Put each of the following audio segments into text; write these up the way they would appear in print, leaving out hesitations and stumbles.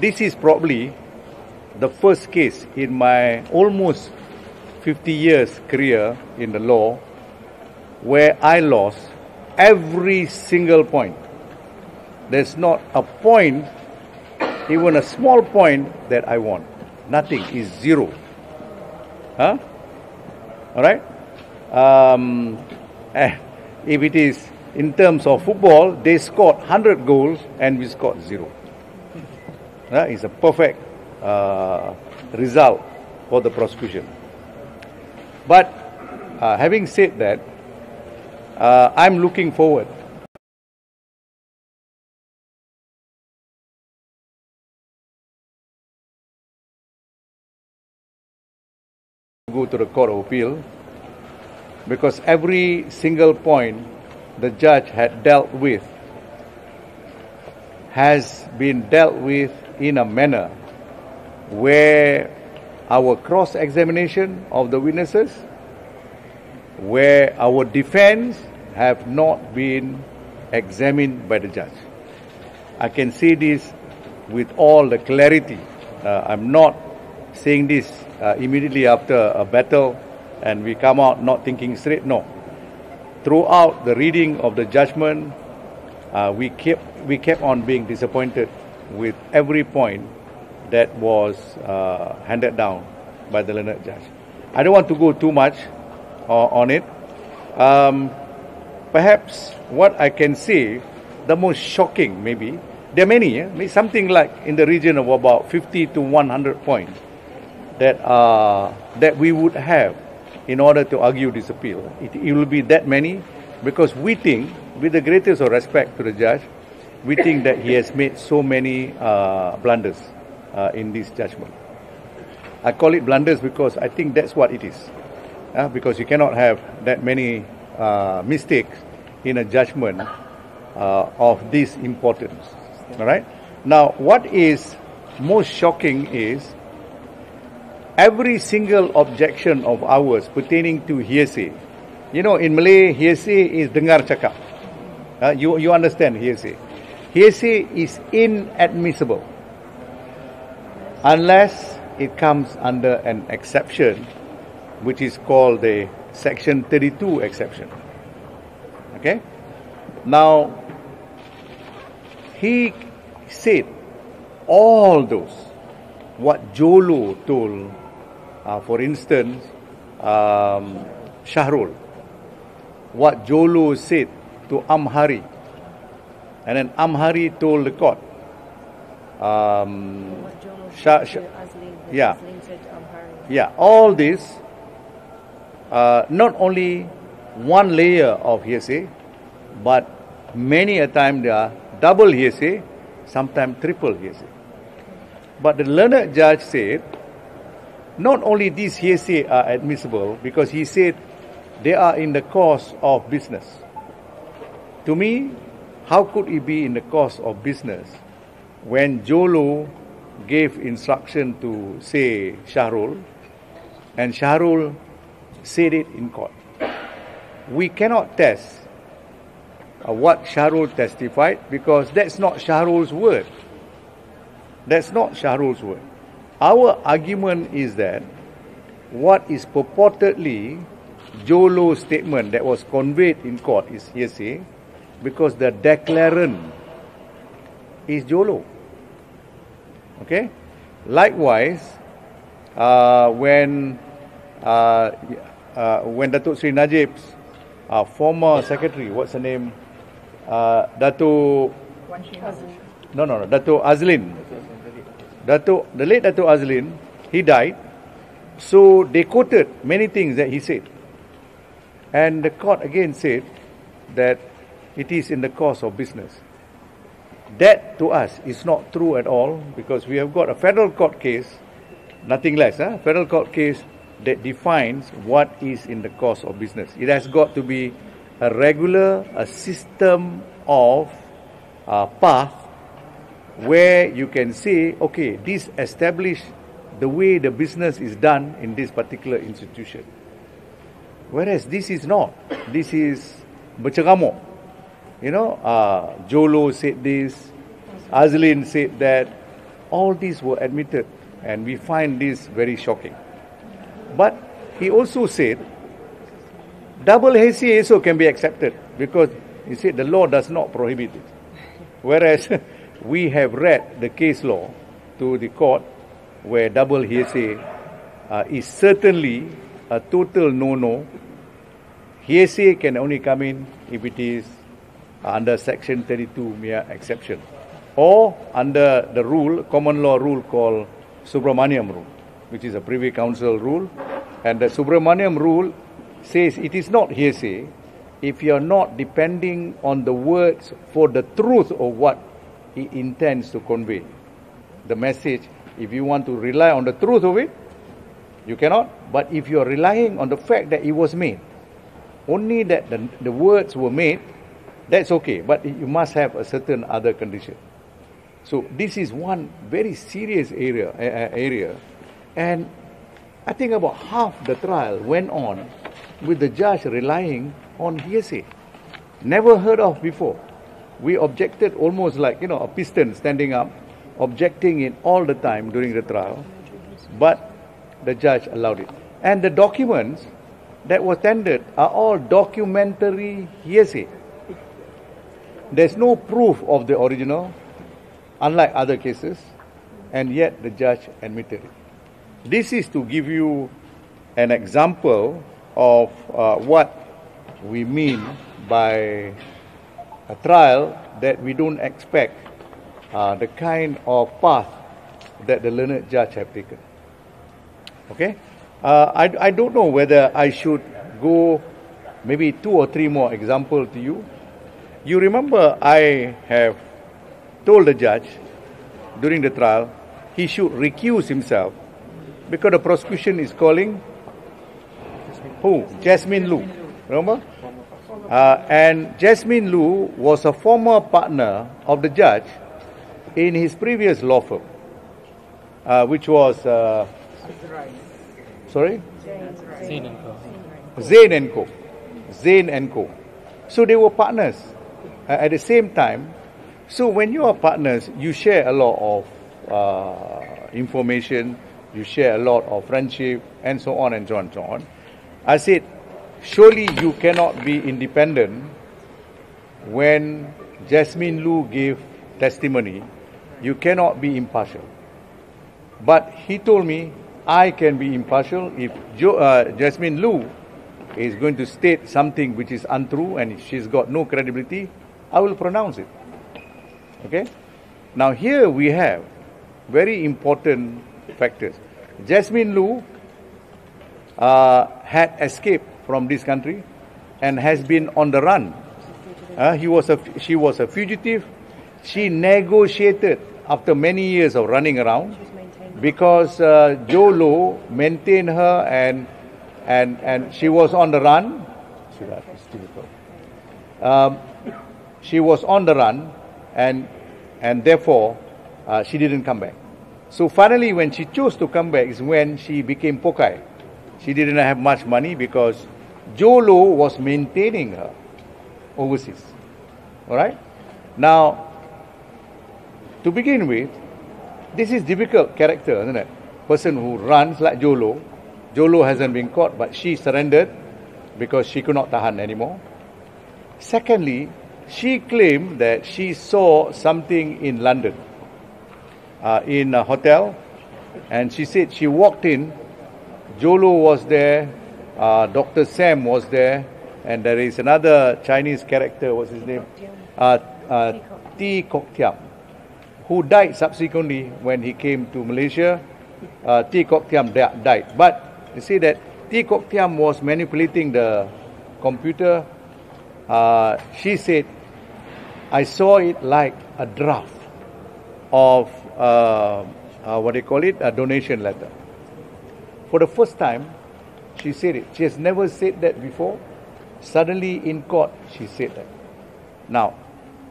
this is probably the first case in my almost 50 years career in the law where I lost every single point. There's not a point, even a small point, that I won. Nothing, is zero. Huh? All right? If it is in terms of football, they scored 100 goals and we scored 0. It's a perfect result for the prosecution. But having said that, I'm looking forward to go to the Court of Appeal, because every single point the judge had dealt with has been dealt with in a manner where our cross-examination of the witnesses, where our defense have not been examined by the judge. I can say this with all the clarity. I'm not saying this immediately after a battle and we come out not thinking straight. No. Throughout the reading of the judgment, we kept on being disappointed with every point that was handed down by the learned judge. I don't want to go too much on it. Perhaps what I can say, the most shocking maybe, there are many, something like in the region of about 50 to 100 points that we would have in order to argue this appeal. It will be that many because we think, with the greatest of respect to the judge, we think that he has made so many blunders in this judgment. I call it blunders because I think that's what it is. Because you cannot have that many mistakes in a judgment of this importance. All right? Now, what is most shocking is every single objection of ours pertaining to hearsay. You know, in Malay, hearsay is dengar cakap. You understand hearsay. Hearsay is inadmissible unless it comes under an exception, which is called the Section 32 exception. Okay? Now, he said all those, what Jolo told, for instance, Shahrul, what Jolo said to Amhari, and then Amhari told the court. Yeah, all this, not only one layer of hearsay, but many a time they are double hearsay, sometimes triple hearsay. But the learned judge said, not only these hearsay are admissible, because he said they are in the course of business. To me, how could it be in the course of business when Jolo gave instruction to, say, Shahrul, and Shahrul said it in court? We cannot test what Shahrul testified because that's not Shahrul's word. That's not Shahrul's word. Our argument is that what is purportedly Jolo's statement that was conveyed in court is hearsay because the declarant is Jolo. Okay? Likewise, when Datuk Sri Najib's former secretary, what's her name? Datuk Azlin. The late Datuk Azlin, he died. So they quoted many things that he said. And the court again said that it is in the course of business. That to us is not true at all because we have got a federal court case, nothing less, federal court case that defines what is in the course of business. It has got to be a system of path where you can say, okay, this establish the way the business is done in this particular institution. Whereas this is not. This is berceramuk. You know, Jolo said this, Azlin said that, All these were admitted, and we find this very shocking. But he also said, double hearsay also can be accepted, because he said the law does not prohibit it. Whereas we have read the case law to the court where double hearsay is certainly a total no-no. Hearsay can only come in if it is under Section 32 mere exception, or under the rule, common law rule called Subramaniam rule, which is a Privy Council rule. And the Subramaniam rule says it is not hearsay if you are not depending on the words for the truth of what he intends to convey. The message, if you want to rely on the truth of it, you cannot. But if you are relying on the fact that it was made, only that the words were made, that's okay. But you must have a certain other condition. So this is one very serious area. And I think about half the trial went on with the judge relying on hearsay. Never heard of before. We objected almost like, a piston standing up, objecting it all the time during the trial. But the judge allowed it. And the documents that were tendered are all documentary hearsay. There's no proof of the original, unlike other cases, and yet the judge admitted it. This is to give you an example of what we mean by a trial that we don't expect the kind of path that the learned judge have taken. Okay? I don't know whether I should go maybe 2 or 3 more examples to you. You remember I have told the judge during the trial he should recuse himself because the prosecution is calling who? Jasmine Lu. Remember? And Jasmine Lu was a former partner of the judge in his previous law firm, which was sorry? Zain and Co. So they were partners at the same time. So when you are partners, you share a lot of information, you share a lot of friendship, and so on and so on and so on. I said, surely you cannot be independent when Jasmine Lu gave testimony. You cannot be impartial. But he told me, I can be impartial if Jasmine Lu is going to state something which is untrue and she's got no credibility, I will pronounce it. Okay? Now here we have very important factors. Jasmine Lu had escaped from this country and has been on the run. She was a fugitive. She negotiated after many years of running around because Joe Low maintained her and she was on the run. She was on the run and therefore she didn't come back. So finally when she chose to come back is when she became Pokai. She didn't have much money because Joe Low was maintaining her overseas. Alright? Now, to begin with, this is difficult character, isn't it? Person who runs like Joe Low. Joe Low hasn't been caught, but she surrendered because she could not tahan anymore. Secondly, she claimed that she saw something in London, in a hotel, and she said she walked in, Joe Low was there, Dr. Sam was there, and there is another Chinese character, what's his name? T. Kok Thiam, who died subsequently when he came to Malaysia. T. Kok Thiam died. But you see that T. Kok Thiam was manipulating the computer. She said, I saw it like a draft of, what do you call it, a donation letter. For the first time, she said it. She has never said that before. Suddenly in court, she said that. Now,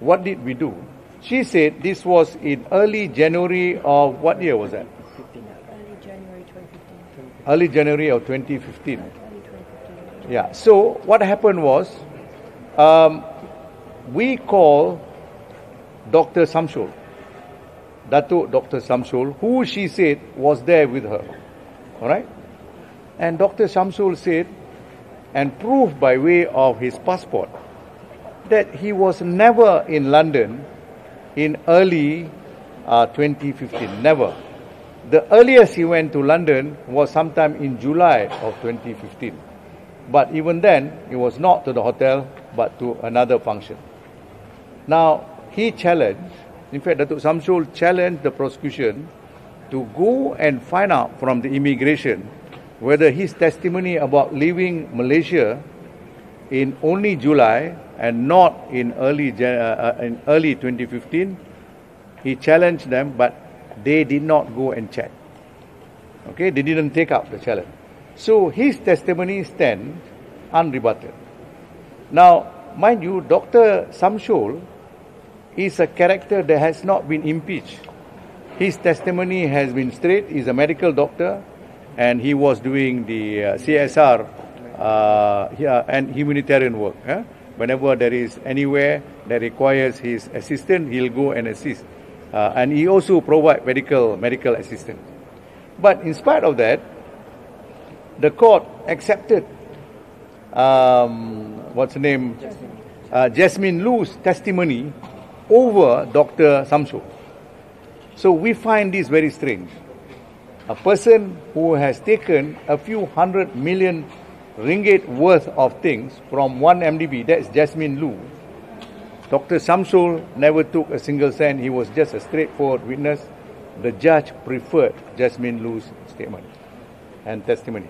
what did we do? She said this was in early January of, what year was that? Early January of 2015. Yeah, so what happened was, we called Dr. Samsul Datuk Dr. Samsul, who she said was there with her. All right? And Dr. Samsul said, and proved by way of his passport, that he was never in London in early 2015. Never. The earliest he went to London was sometime in July of 2015. But even then, it was not to the hotel, but to another function. Now, he challenged, in fact, Datuk Samsul challenged the prosecution to go and find out from the immigration whether his testimony about leaving Malaysia in only July and not in early 2015, he challenged them, but they did not go and check. Okay, they didn't take up the challenge. So his testimony stands unrebutted. Now, mind you, Dr. Samsul is a character that has not been impeached. His testimony has been straight. He's a medical doctor, and he was doing the CSR and humanitarian work. Whenever there is anywhere that requires his assistance, he'll go and assist. And he also provides medical assistance. But in spite of that, the court accepted Jasmine Lu's testimony over Dr. Samsul. So we find this very strange. A person who has taken a few 100 million ringgit worth of things from one MDB, that's Jasmine Lu. Dr. Samsul never took a single cent. He was just a straightforward witness. The judge preferred Jasmine Lu's statement and testimony.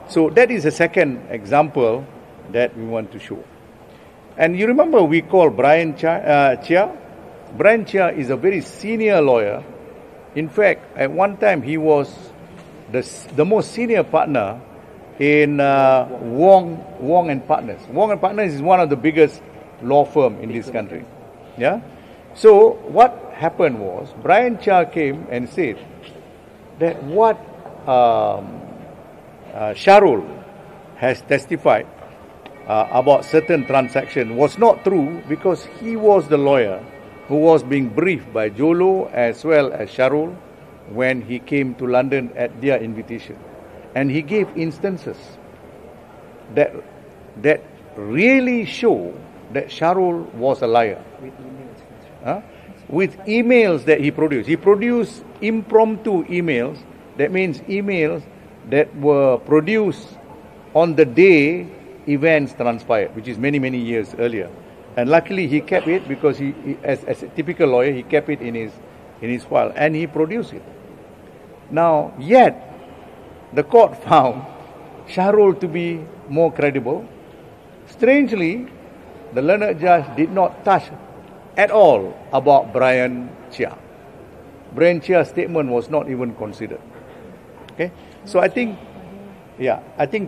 So that is a second example that we want to show. And you remember we called Brian Chia? Brian Chia is a very senior lawyer. In fact, at one time he was the most senior partner in Wong and Partners. Wong and Partners is one of the biggest law firm in this country. Yeah. So what happened was Brian Chia came and said that what Sharul has testified about certain transaction was not true, because he was the lawyer who was being briefed by Jolo as well as Sharul when he came to London at their invitation. And he gave instances that really show that Sharul was a liar. With emails that he produced. He produced impromptu emails. That means emails that were produced on the day events transpired, which is many, many years earlier. And luckily he kept it, because he as a typical lawyer, he kept it in his file, and he produced it. Now, yet, the court found Sharul to be more credible. Strangely, the learned judge did not touch at all about Brian Chia. Brian Chia's statement was not even considered. Okay? So I think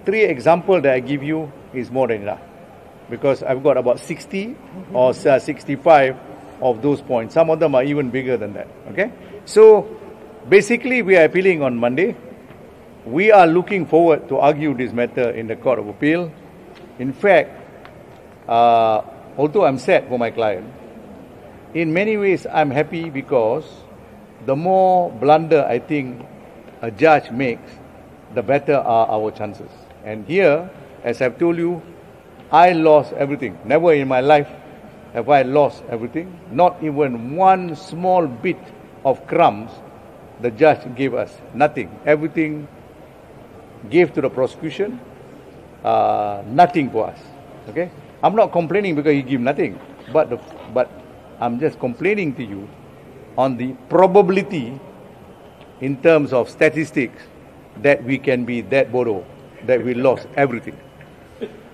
three examples that I give you is more than enough, because I've got about 60 or 65 of those points. Some of them are even bigger than that. Okay? So basically we are appealing on Monday. We are looking forward to argue this matter in the Court of Appeal. In fact, although I'm sad for my client, in many ways I'm happy, because the more blunder I think a judge makes, the better are our chances. And here, as I've told you, I lost everything. Never in my life have I lost everything. Not even one small bit of crumbs the judge gave us. Nothing. Everything gave to the prosecution. Nothing for us. Okay? I'm not complaining because he gave nothing. But I'm just complaining to you on the probability in terms of statistics that we can be that bodoh, that we lost everything.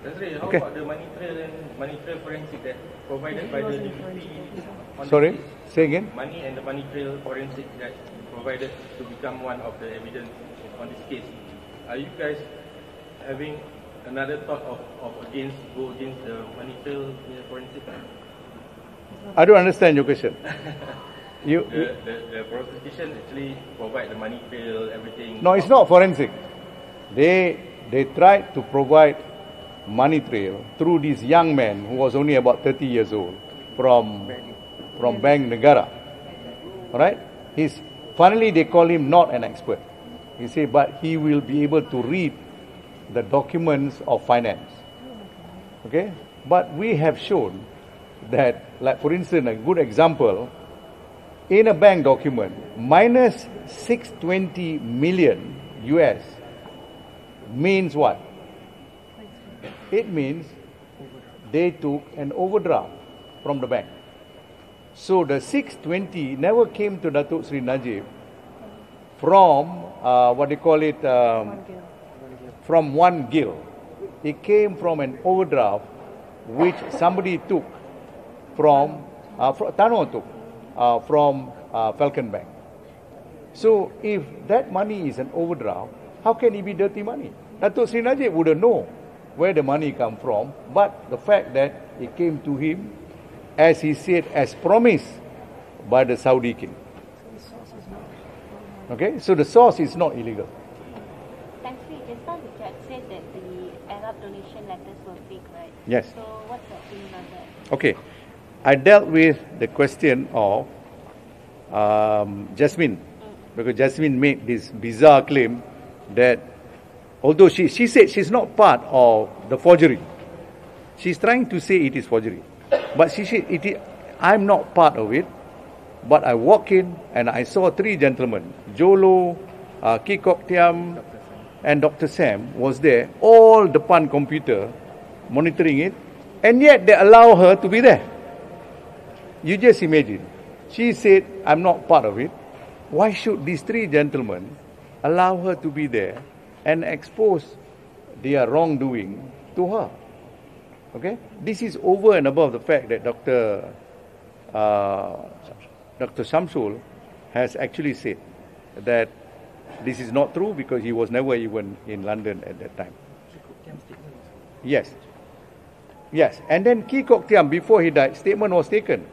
How about the money trail and money trail forensic that provided by the DPP? Sorry, say again? Money and the money trail forensic that provided to become one of the evidence on this case. Are you guys having another thought of go against the money trail forensic? I don't understand your question. The prosecution actually provide the money trail, everything. No, it's not forensic. They tried to provide money trail through this young man who was only about 30 years old from Bank Negara. Alright? Finally they call him not an expert. He said, but he will be able to read the documents of finance. Okay? But we have shown that, like for instance, a good example, in a bank document, minus 620 million US means what? It means they took an overdraft from the bank. So the 620 never came to Datuk Sri Najib from, from one gil. It came from an overdraft which somebody took from, Tano took from Falcon Bank. So if that money is an overdraft, how can it be dirty money? Datuk Sri Najib wouldn't know where the money come from, but the fact that it came to him, as he said, as promised by the Saudi king. Okay, so the source is not illegal. Thankfully, just now the judge said that the Arab donation letters were fake, right? Yes. So what's your opinion on that? Okay, I dealt with the question of Jasmine, because Jasmine made this bizarre claim that although she said she's not part of the forgery, she's trying to say it is forgery, but she said I'm not part of it. But I walk in and I saw three gentlemen, Jolo, Ki Kok Tiam, and Dr. Sam was there, all depan computer, monitoring it, and yet they allow her to be there. You just imagine. She said, I'm not part of it. Why should these three gentlemen allow her to be there and expose their wrongdoing to her? Okay? This is over and above the fact that Dr. Shamsul has actually said that this is not true because he was never even in London at that time. Yes. Yes. And then Ki Kok Tiam, before he died, statement was taken.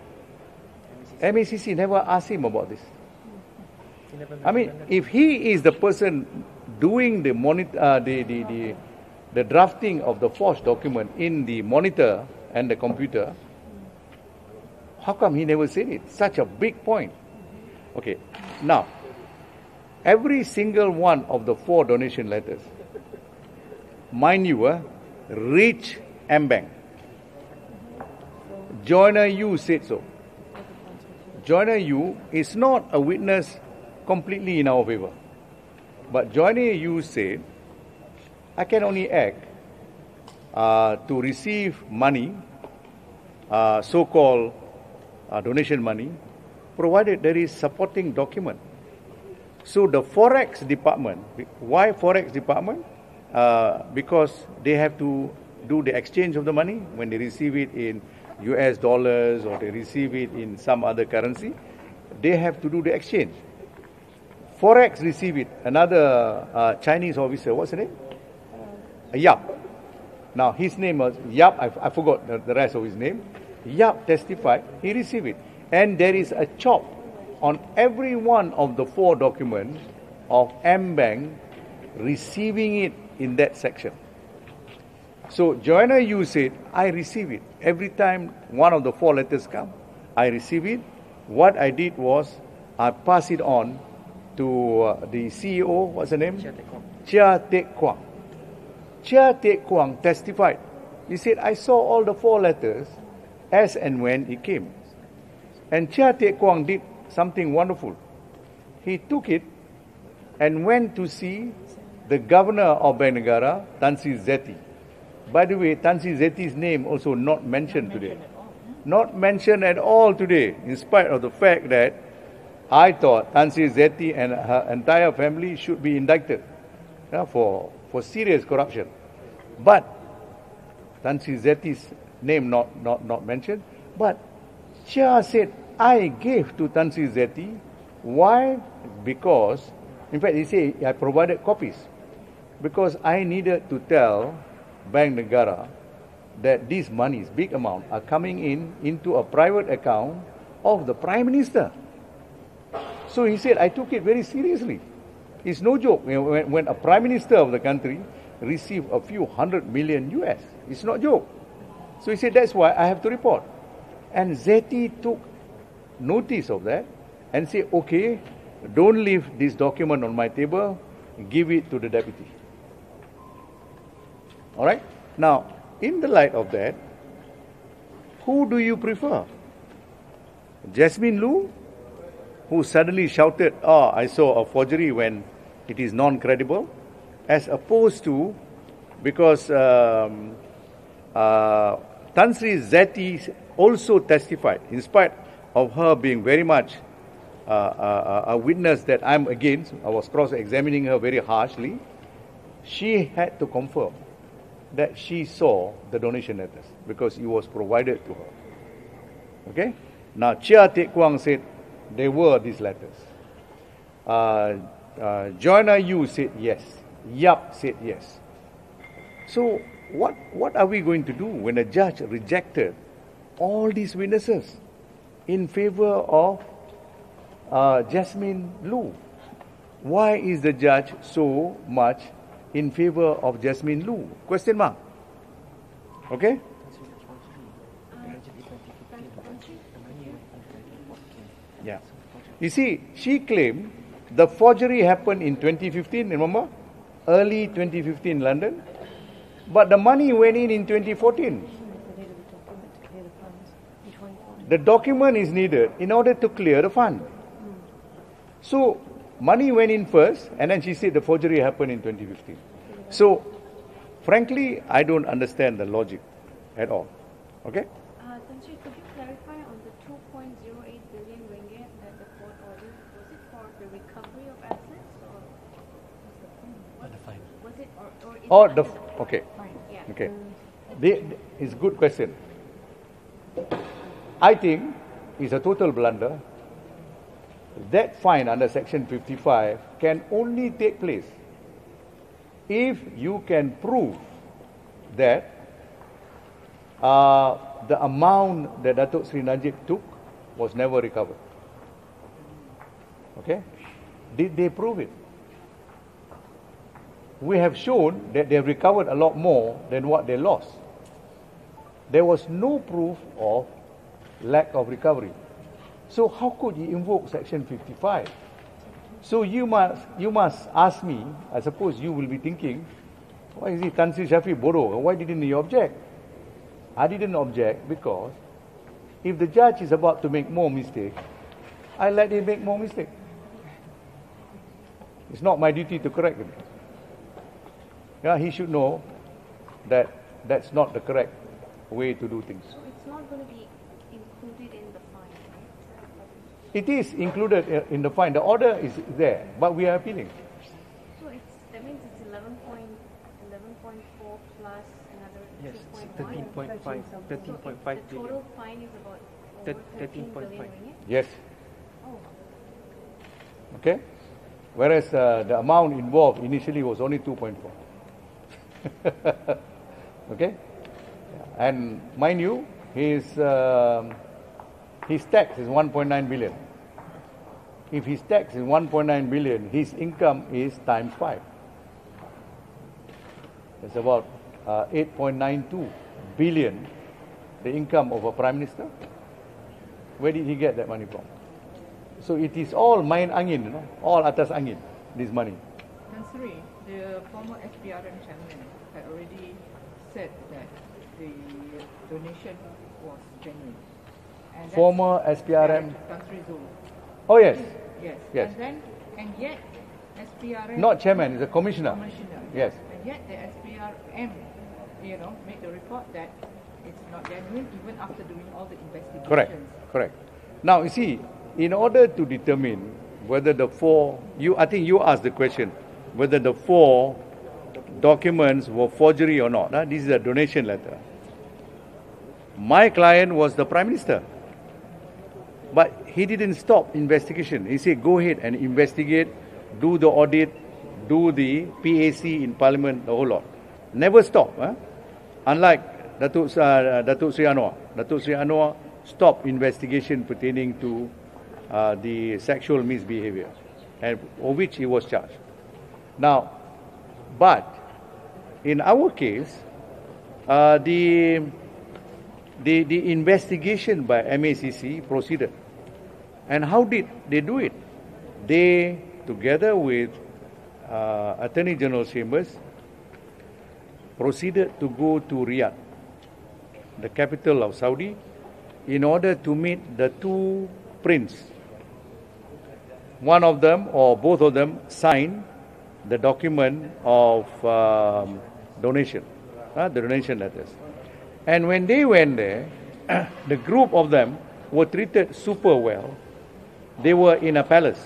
MACC never asked him about this. I mean, if he is the person doing the the drafting of the forged document in the monitor and the computer, how come he never said it? Such a big point. Okay, now, every single one of the 4 donation letters, mind you, reach M-Bank. Joiner Yu said so. Joiner Yu is not a witness completely in our favor. But Joiner Yu said, I can only act to receive money, so-called donation money, provided there is supporting document. So the Forex department, why Forex department? Because they have to do the exchange of the money when they receive it in US dollars or they receive it in some other currency. They have to do the exchange. Forex receive it. Another Chinese officer, what's his name? Yap. Now his name was Yap. I forgot the rest of his name. Yap testified he received it, and there is a chop on every one of the 4 documents of M-Bank receiving it in that section. So Joanna Yu said, I receive it. Every time one of the 4 letters come, I receive it. What I did was, I pass it on to the CEO, what's her name? Chia Teck Kwang. Chia Teck Kwang testified. He said, I saw all the 4 letters as and when it came. And Chia Teck Kwang did something wonderful. He took it and went to see the governor of Bank Negara, Tan Sri Zeti. By the way, Tan Sri Zeti's name also not mentioned today. Not mentioned at all today, in spite of the fact that I thought Tan Sri Zeti and her entire family should be indicted for serious corruption. But Tan Sri Zeti's name not mentioned. But Chia said, I gave to Tan Sri Zeti. Why? Because, in fact, he said, I provided copies. Because I needed to tell Bank Negara that these monies, big amount, are coming into a private account of the Prime Minister. So he said, I took it very seriously. It's no joke. When a Prime Minister of the country receives a few $100 million US, it's not joke. So he said, that's why I have to report. And Zeti took notice of that and say, okay, don't leave this document on my table, give it to the deputy. All right? Now, in the light of that, who do you prefer? Jasmine Lu, who suddenly shouted, oh, I saw a forgery when it is non-credible, as opposed to, because Tan Sri Zeti also testified, in spite of her being very much a witness that I'm against, I was cross-examining her very harshly, she had to confirm that she saw the donation letters because it was provided to her. Okay? Now, Chia Teck Kwang said there were these letters. Joanna Yu said yes. Yap said yes. So, what are we going to do when a judge rejected all these witnesses in favor of Jasmine Lu? Why is the judge so much in favor of Jasmine Lu? Question mark. Okay? Yeah. You see, she claimed the forgery happened in 2015, remember? Early 2015 in London. But the money went in 2014. The document is needed in order to clear the fund. So, money went in first, and then she said the forgery happened in 2015. So, frankly, I don't understand the logic at all. Okay? Tansi, could you clarify on the 2.08 billion ringgit that the court ordered? Was it for the recovery of assets, or was the fine? Was it or is it okay. Fine, yeah. Okay. It's a good question. I think it's a total blunder. That fine under Section 55 can only take place if you can prove that the amount that Datuk Sri Najib took was never recovered. Okay? Did they prove it? We have shown that they have recovered a lot more than what they lost. There was no proof of lack of recovery. So how could you invoke Section 55? So you must ask me, I suppose you will be thinking, why is it Tan Sri Shafee borrow? Why didn't you object? I didn't object because if the judge is about to make more mistakes, I let him make more mistakes. It's not my duty to correct him. Yeah, he should know that that's not the correct way to do things. So it's not going to be included in the fine, right? It is included in the fine. The order is there, but we are appealing. So that means it's 11.4 plus another 2.1. 13.5 The billion. total fine is about over 13 billion 13.5. ringgit? Yes. Oh. Okay? Whereas the amount involved initially was only 2.4. Okay? And mind you, his tax is 1.9 billion. If his tax is 1.9 billion, his income is times 5. It's about 8.92 billion, the income of a prime minister. Where did he get that money from? So it is all main angin, you know, all atas angin, this money. Tan Sri, the former SPRM chairman had already said that the donation was genuine. And Former SPRM. Tan Sri Zul. Oh yes. Yes. And yet SPRM. Not chairman, he's a commissioner. Commissioner. Yes. And yet the SPRM, made the report that it's not genuine even after doing all the investigations. Correct. Now you see, in order to determine whether I think you asked the question, whether the 4 documents were forgery or not. This is a donation letter. My client was the Prime Minister. But he didn't stop investigation. He said, go ahead and investigate, do the audit, do the PAC in Parliament, the whole lot. Never stop. Unlike Datuk Sri Anwar. Datuk Sri Anwar stopped investigation pertaining to the sexual misbehavior, and of which he was charged. Now, but in our case, the investigation by MACC proceeded, And how did they do it? They, together with Attorney General Chambers, proceeded to go to Riyadh, the capital of Saudi, in order to meet the two princes. One of them or both of them signed the document of donation, the donation letters. And when they went there, the group of them were treated super well. They were in a palace,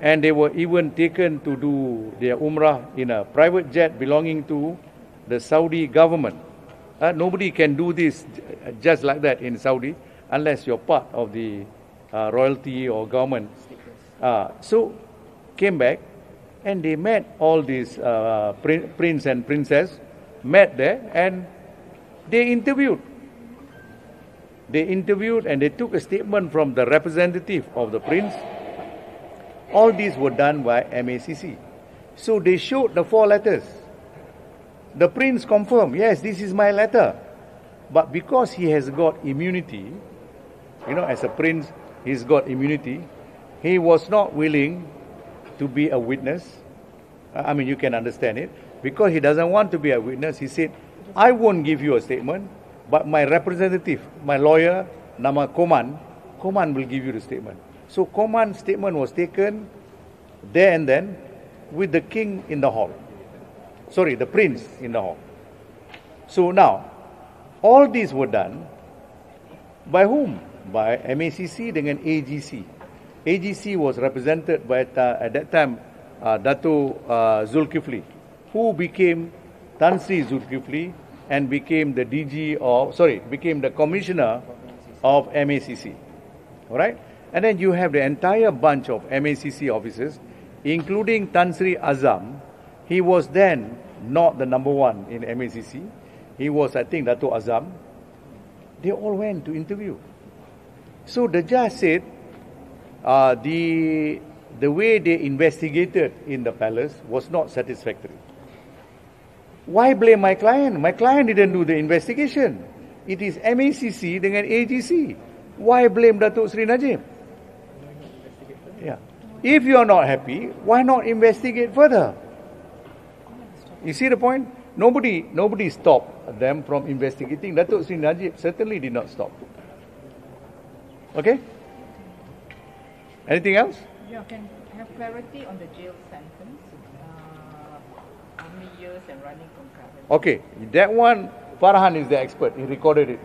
and they were even taken to do their umrah in a private jet belonging to the Saudi government. Nobody can do this just like that in Saudi unless you're part of the royalty or government. So came back, and they met all these prince and princess, met there, and they interviewed. They interviewed and they took a statement from the representative of the prince. All these were done by MACC. So they showed the 4 letters. The prince confirmed, yes, this is my letter. But because he has got immunity, as a prince, he's got immunity, he was not willing to be a witness. You can understand it. Because he doesn't want to be a witness, he said, I won't give you a statement, but my representative, my lawyer, nama Koman will give you the statement. So Koman's statement was taken there and then with the king in the hall. Sorry, the prince in the hall. So now, all these were done by whom? By MACC dengan AGC. AGC was represented by, at that time, Dato Zulkifli, who became Tan Sri Zulkifli and became the became the commissioner of MACC. All right? And then you have the entire bunch of MACC officers, including Tan Sri Azam. He was then not the number 1 in MACC. He was, I think, Dato Azam. They all went to interview. So the judge said the way they investigated in the palace was not satisfactory. Why blame my client? My client didn't do the investigation. It is MACC dengan AGC. Why blame Datuk Sri Najib? Yeah. If you are not happy, why not investigate further? You see the point? Nobody stopped them from investigating. Datuk Sri Najib certainly did not stop. Okay? Anything else? Yeah, can have clarity on the jail sentence. How many years and running concurrent? Okay, that one, Farhan is the expert. He recorded it.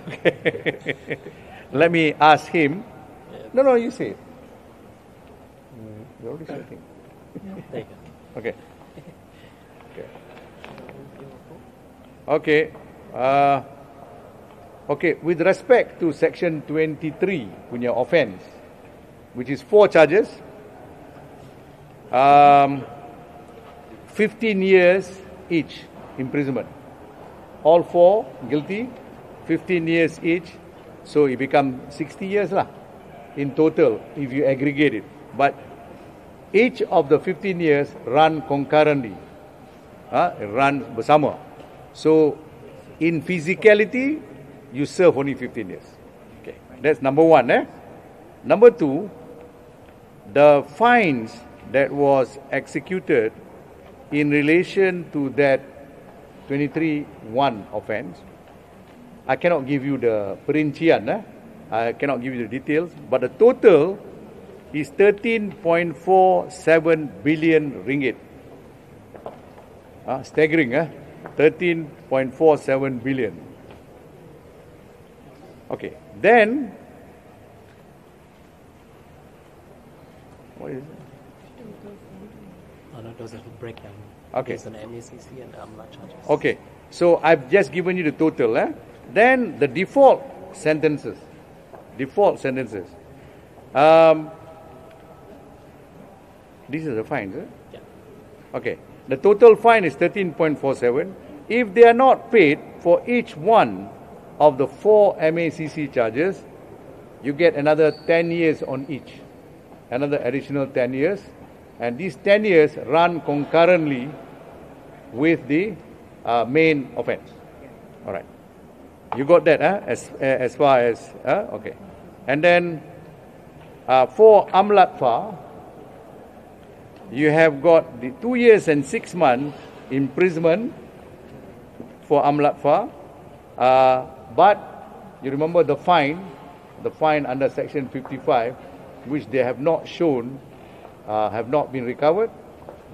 Okay. Let me ask him. No, you say it. You already said it. Okay. Okay. Okay. With respect to Section 23, punya offence, which is 4 charges, 15 years each imprisonment. All 4 guilty, 15 years each, so it becomes 60 years lah in total if you aggregate it. But each of the 15 years run concurrently, run bersama. So in physicality, you serve only 15 years. Okay, that's number 1. Number 2, the fines that was executed in relation to that 23(1) offence, I cannot give you the perincian, I cannot give you the details, but the total is 13.47 billion ringgit. Staggering, 13.47 billion. Okay, then what is it? No, those are the breakdown. Okay. There's an MACC and AMLA charges. Okay, so I've just given you the total. Then the default sentences. These are the fines. Yeah. Okay, the total fine is 13.47. If they are not paid for each one of the 4 MACC charges, you get another 10 years on each. Another additional 10 years. And these 10 years run concurrently with the main offence. All right. You got that, as far as, okay. And then For Amlatfa, you have got the 2 years and 6 months imprisonment for Amlatfa, but you remember the fine under Section 55, which they have not shown, have not been recovered.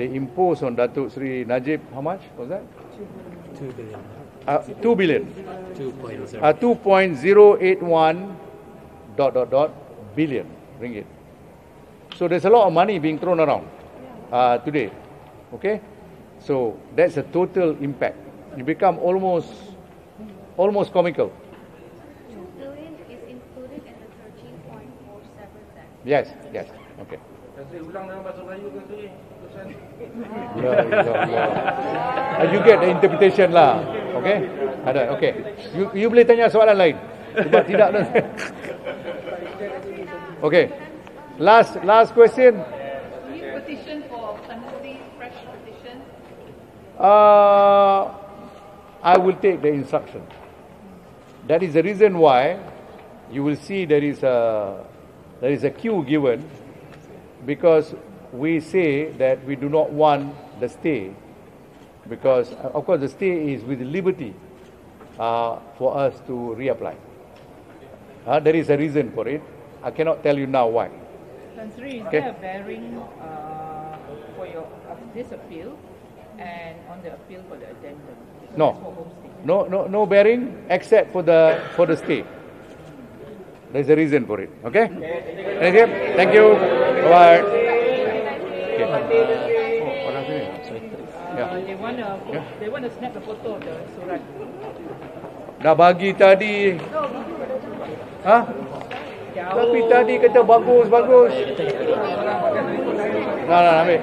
They imposed on Datuk Sri Najib, how much was that? 2 billion. 2 billion. 2.0. 2.081 ... billion ringgit. So there's a lot of money being thrown around today. Okay? So that's a total impact. It become almost comical. 2 billion is included in the 13.47 tax. Yes. Okay. Saya ulang dalam bahasa Melayu ke tu? You get the interpretation lah. Okay? Ada. Okay. You boleh tanya soalan lain. Sebab tidak. Okay. Last question. Will you petition for clemency, fresh petition? I will take the instruction. That is the reason why you will see there is a queue given, because we say that we do not want the stay, because of course the stay is with liberty for us to reapply. There is a reason for it. I cannot tell you now why. Menteri, is Okay. there a bearing for your this appeal and on the appeal for the addendum? Because No. it's for homestay. No bearing except for the stay. There's a reason for it. Okay? Thank you. Bye. Okay. They want to snap a photo of the surat. Dah bagi tadi. Tapi tadi kata bagus. Nah, ambil.